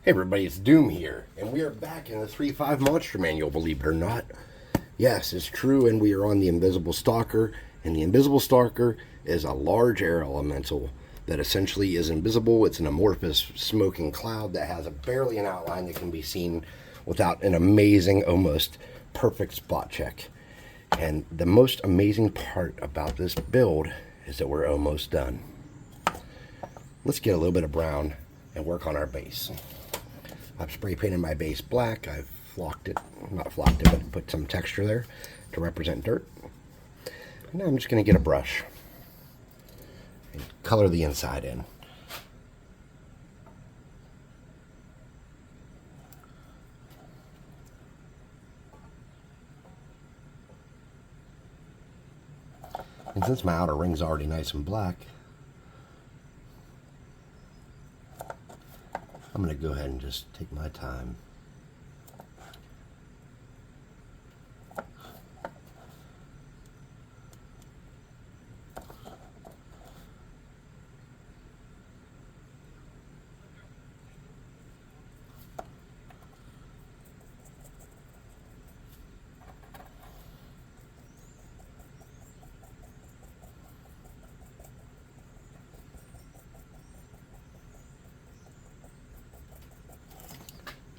Hey everybody, it's Doom here, and we are back in the 3.5 Monster Manual, believe it or not. Yes, it's true, and we are on the Invisible Stalker, and the Invisible Stalker is a large air elemental that essentially is invisible. It's an amorphous smoking cloud that has barely an outline that can be seen without an amazing, almost perfect spot check. And the most amazing part about this build is that we're almost done. Let's get a little bit of brown and work on our base. I've spray painted my base black. I've flocked it, not flocked it, but put some texture there to represent dirt. And now I'm just going to get a brush and color the inside in. And since my outer ring's already nice and black, I'm going to go ahead and just take my time.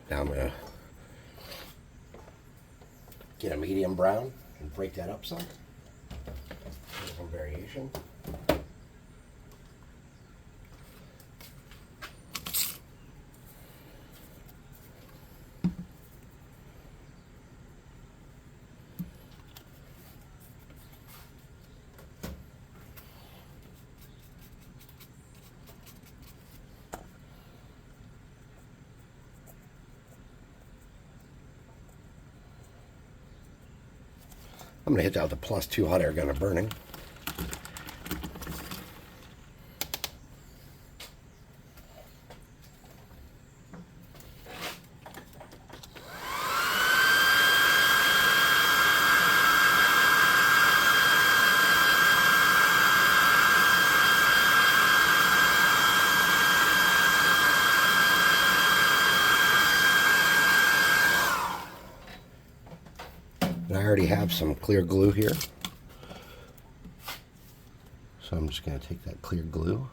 Now I'm going to get a medium brown and break that up some. Some variation. I'm going to hit that with a +2 hot air gun of burning. And I already have some clear glue here. So I'm just going to take that clear glue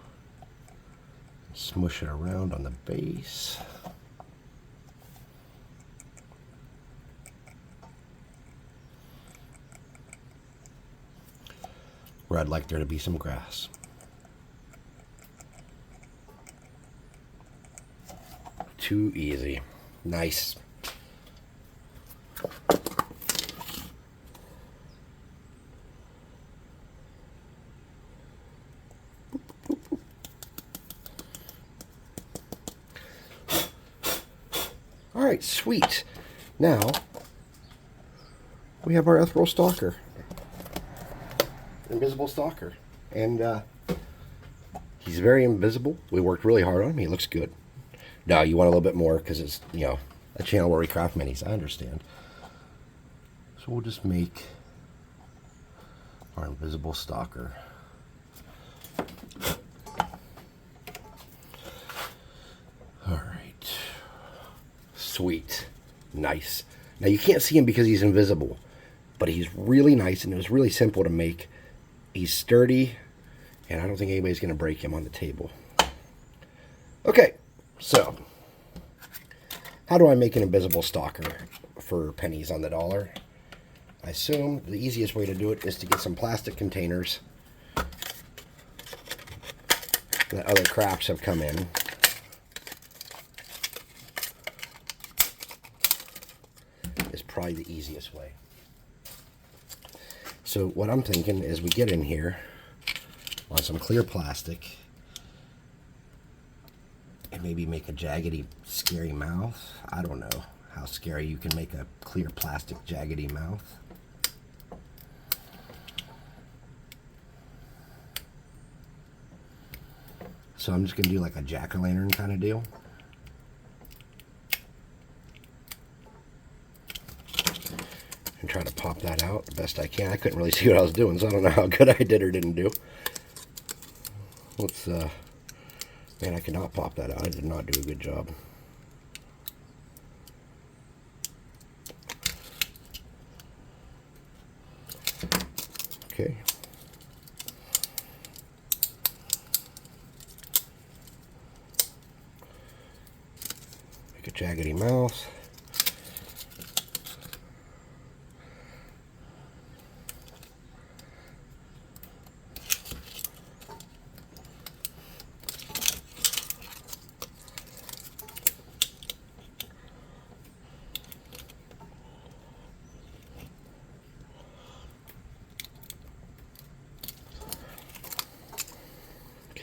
and smush it around on the base. Where I'd like there to be some grass. Too easy. Nice. Alright, sweet. Now, we have our Ethereal Stalker. Invisible Stalker. And he's very invisible. We worked really hard on him. He looks good. Now, you want a little bit more because it's, you know, a channel where we craft minis. I understand. So we'll just make our Invisible Stalker. Alright. Sweet. Nice. Now you can't see him because he's invisible, but he's really nice and it was really simple to make. He's sturdy and I don't think anybody's going to break him on the table. Okay, so how do I make an invisible stalker for pennies on the dollar? I assume the easiest way to do it is to get some plastic containers that other crafts have come in. Is probably the easiest way. So what I'm thinking is we get in here on some clear plastic and maybe make a jaggedy, scary mouth. I don't know how scary you can make a clear plastic jaggedy mouth. So I'm just going to do like a jack-o'-lantern kind of deal. And try to pop that out the best I can. I couldn't really see what I was doing, so I don't know how good I did or didn't do. Let's, man, I cannot pop that out. I did not do a good job. Okay. Make a jaggedy mouth.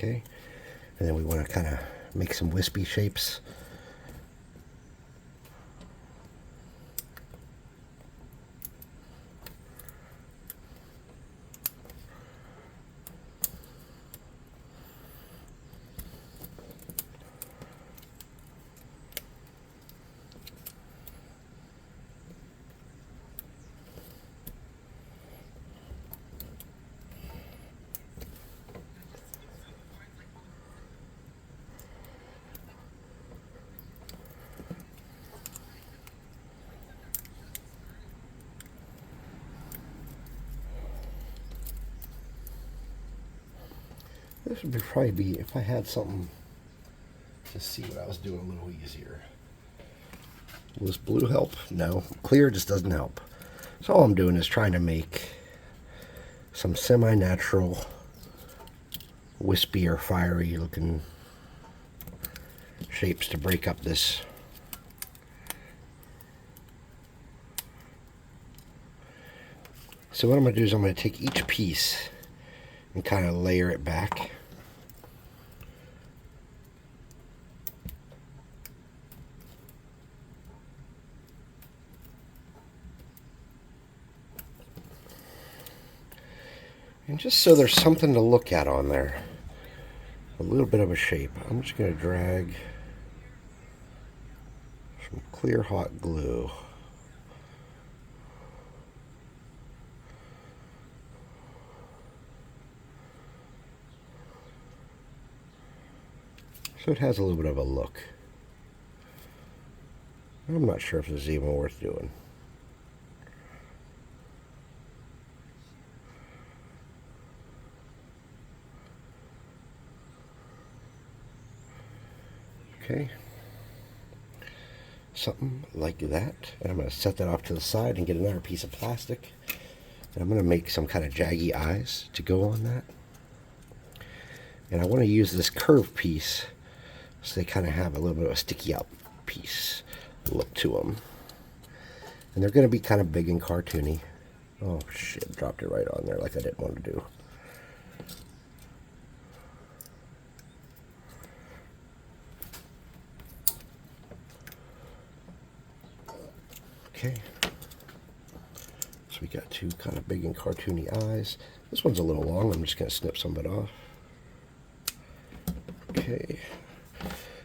Okay, and then we want to kind of make some wispy shapes. This would probably be if I had something to see what I was doing a little easier. Will this blue help? No. Clear just doesn't help. So all I'm doing is trying to make some semi-natural, wispy or fiery looking shapes to break up this. So what I'm going to do is I'm going to take each piece and kind of layer it back. And just so there's something to look at on there, a little bit of a shape, I'm just going to drag some clear hot glue. So it has a little bit of a look. I'm not sure if this is even worth doing. Okay, something like that. And I'm going to set that off to the side and get another piece of plastic. And I'm going to make some kind of jaggy eyes to go on that. And I want to use this curved piece so they kind of have a little bit of a sticky out piece look to them. And they're going to be kind of big and cartoony. Oh shit, dropped it right on there like I didn't want to do. Okay, so we got two kind of big and cartoony eyes. This one's a little long, I'm just going to snip some of it off. Okay,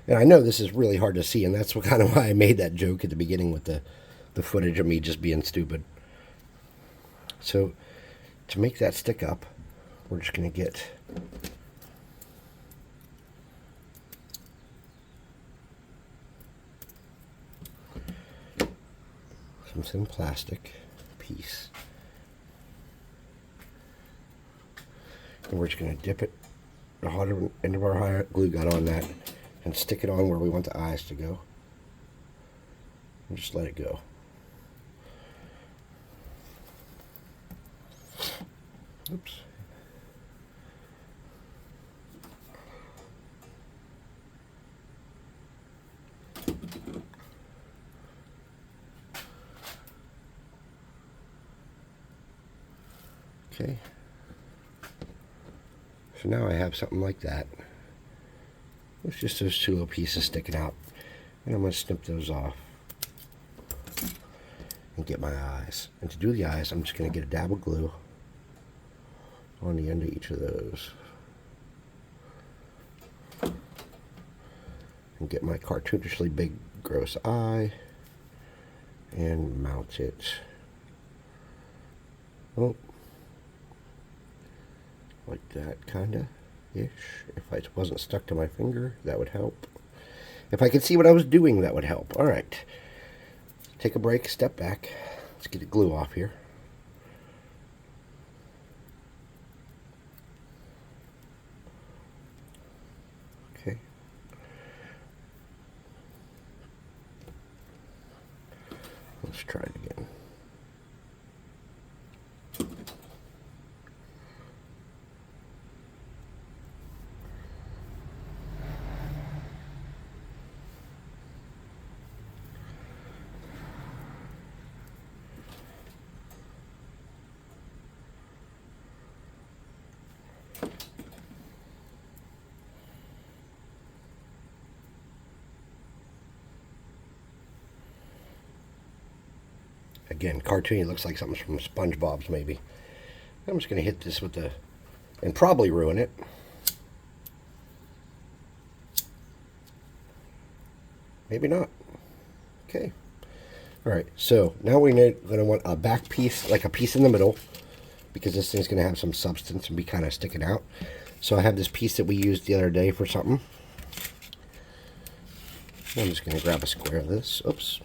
and I know this is really hard to see, and that's what kind of why I made that joke at the beginning with the footage of me just being stupid. So to make that stick up, we're just going to get some thin plastic piece, and we're just going to dip it, the hotter end of our hot glue gun on that, and stick it on where we want the eyes to go, and just let it go. Oops. Okay, so now I have something like that. It's just those two little pieces sticking out, and I'm going to snip those off and get my eyes. And to do the eyes, I'm just going to get a dab of glue on the end of each of those and get my cartoonishly big gross eye and mount it. Oh, like that, kinda ish. If it wasn't stuck to my finger, that would help. If I could see what I was doing, that would help. All right, take a break, step back. Let's get the glue off here. Let's try it again. Again, cartoony, looks like something from SpongeBob's maybe. I'm just going to hit this with the, and probably ruin it. Maybe not. Okay. All right, so now we're going to want a back piece, like a piece in the middle, because this thing's going to have some substance and be kind of sticking out. So I have this piece that we used the other day for something. I'm just going to grab a square of this. Oops.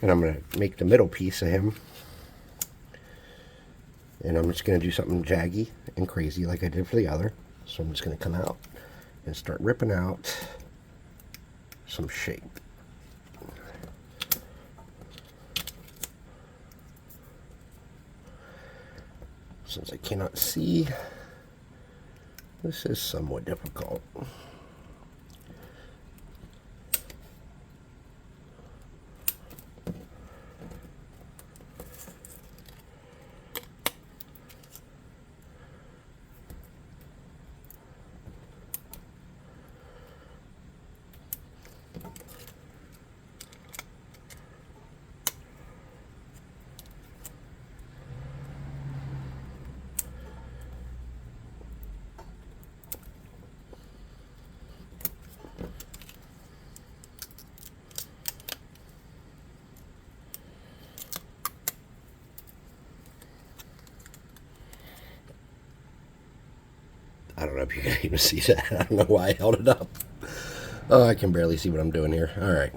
And I'm going to make the middle piece of him. And I'm just going to do something jaggy and crazy like I did for the other. So I'm just going to come out and start ripping out some shape. Since I cannot see, this is somewhat difficult. I don't know if you can even see that. I don't know why I held it up. Oh, I can barely see what I'm doing here. All right.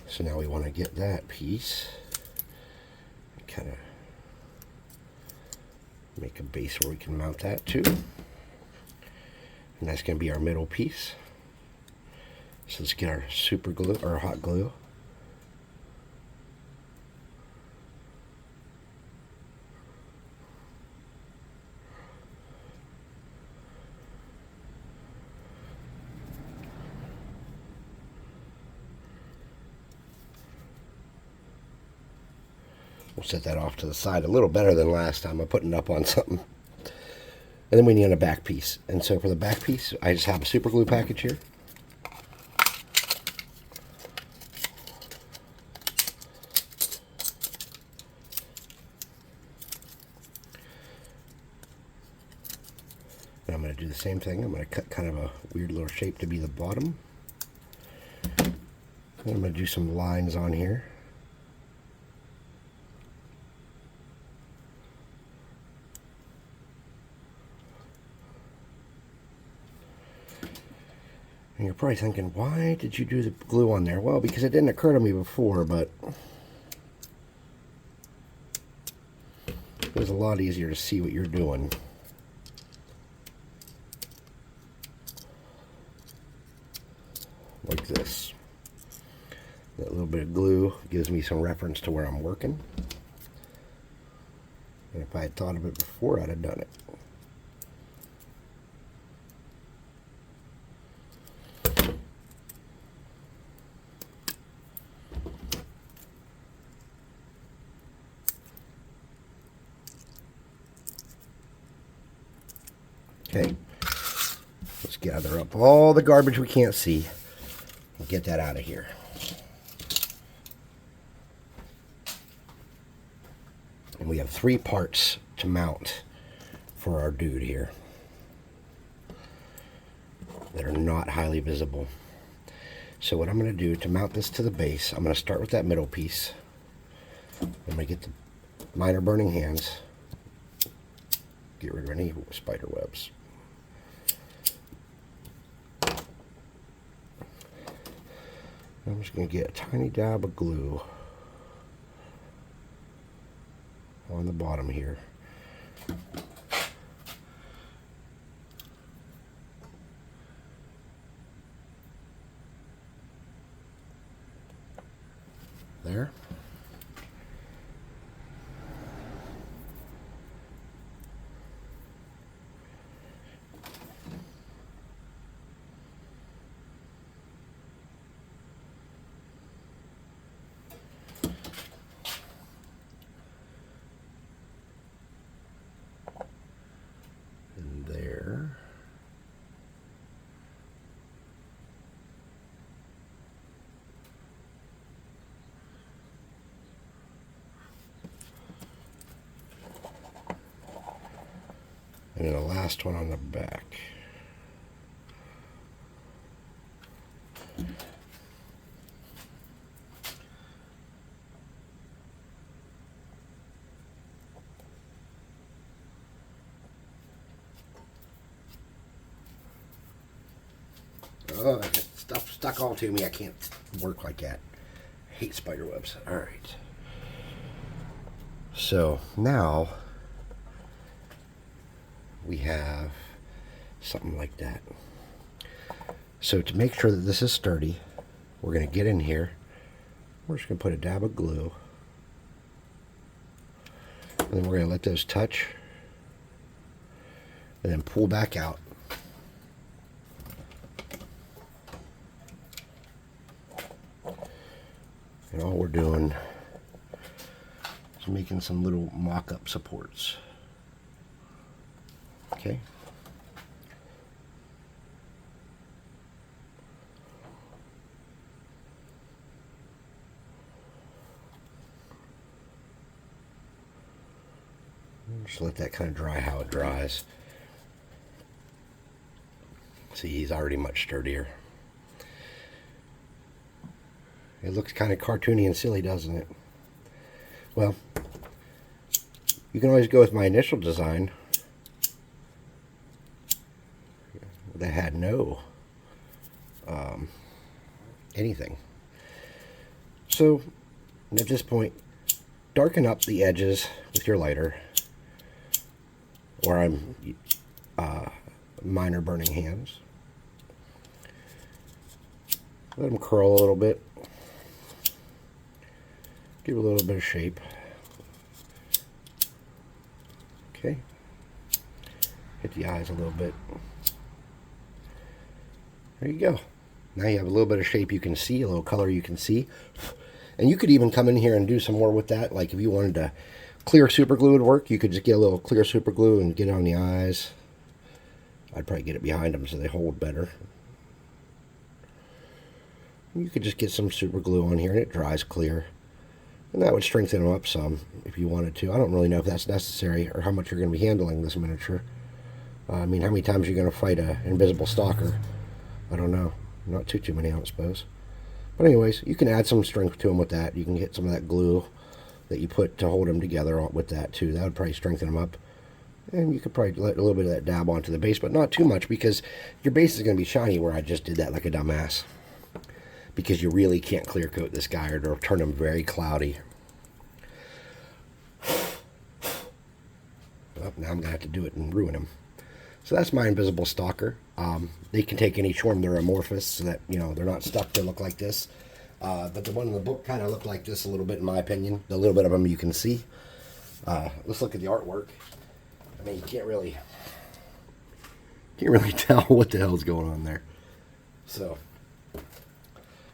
So now we want to get that piece and kind of make a base where we can mount that to. And that's going to be our middle piece. So let's get our super glue or hot glue. We'll set that off to the side a little better than last time. I'm putting it up on something. And then we need a back piece. And so for the back piece, I just have a super glue package here. And I'm going to do the same thing. I'm going to cut kind of a weird little shape to be the bottom. And I'm going to do some lines on here. And you're probably thinking, why did you do the glue on there? Well, because it didn't occur to me before, but it was a lot easier to see what you're doing. Like this. That little bit of glue gives me some reference to where I'm working. And if I had thought of it before, I'd have done it. Okay, let's gather up all the garbage we can't see and get that out of here. And we have 3 parts to mount for our dude here that are not highly visible. So what I'm going to do to mount this to the base, I'm going to start with that middle piece. I'm going to get the minor burning hands, get rid of any spider webs. I'm just going to get a tiny dab of glue on the bottom here. There. And there. And then the last one on the back. Oh, stuff stuck all to me. I can't work like that. I hate spider webs. All right. So now we have something like that. So to make sure that this is sturdy, we're going to get in here. We're just going to put a dab of glue. And then we're going to let those touch. And then pull back out. And all we're doing is making some little mock-up supports. Okay. Just let that kind of dry how it dries. See, he's already much sturdier. It looks kind of cartoony and silly, doesn't it? Well, you can always go with my initial design that had no anything. So, at this point, darken up the edges with your lighter, or I'm minor burning hands. Let them curl a little bit. Give it a little bit of shape. Okay. Hit the eyes a little bit. There you go. Now you have a little bit of shape you can see, a little color you can see. And you could even come in here and do some more with that. Like if you wanted to, clear super glue would work. You could just get a little clear super glue and get it on the eyes. I'd probably get it behind them so they hold better. You could just get some super glue on here and it dries clear. And that would strengthen them up some if you wanted to. I don't really know if that's necessary or how much you're going to be handling this miniature. I mean, how many times are you going to fight an invisible stalker? I don't know. Not too many, I don't suppose. But anyways, you can add some strength to them with that. You can get some of that glue that you put to hold them together with that too. That would probably strengthen them up. And you could probably let a little bit of that dab onto the base, but not too much because your base is going to be shiny where I just did that like a dumbass. Because you really can't clear coat this guy or it'll turn him very cloudy. Well, now I'm going to have to do it and ruin him. So that's my invisible stalker. They can take any form. They're amorphous so that, you know, they're not stuck to look like this. But the one in the book kind of looked like this a little bit in my opinion. The little bit of them you can see. Let's look at the artwork. I mean, you can't really tell what the hell's going on there. So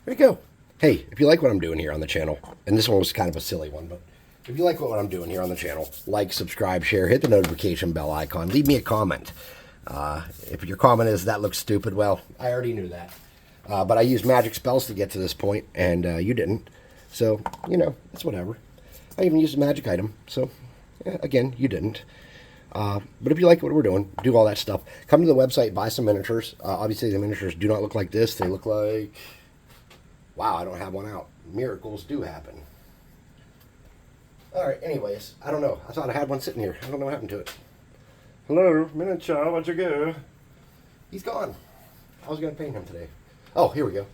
there you go. Hey, if you like what I'm doing here on the channel, and this one was kind of a silly one, but if you like what I'm doing here on the channel, like, subscribe, share, hit the notification bell icon, leave me a comment. If your comment is, that looks stupid, well, I already knew that. But I used magic spells to get to this point, and you didn't. So, you know, it's whatever. I even used a magic item, so, yeah, again, you didn't. But if you like what we're doing, do all that stuff. Come to the website, buy some miniatures. Obviously, the miniatures do not look like this. They look like... Wow, I don't have one out. Miracles do happen. Alright, anyways, I don't know. I thought I had one sitting here. I don't know what happened to it. Hello, miniature, where'd you go? He's gone. I was going to paint him today. Oh, here we go.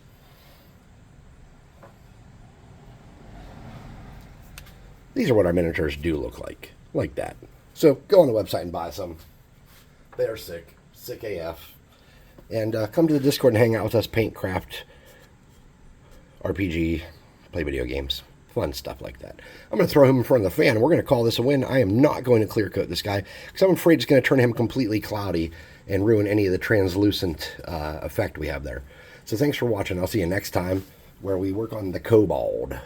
These are what our miniatures do look like. like that. So go on the website and buy some. They're sick AF. And come to the Discord and hang out with us, paint, craft, RPG, play video games, fun stuff like that. I'm going to throw him in front of the fan, and we're going to call this a win. I am not going to clear coat this guy, because I'm afraid it's going to turn him completely cloudy and ruin any of the translucent effect we have there. So thanks for watching. I'll see you next time, where we work on the kobold.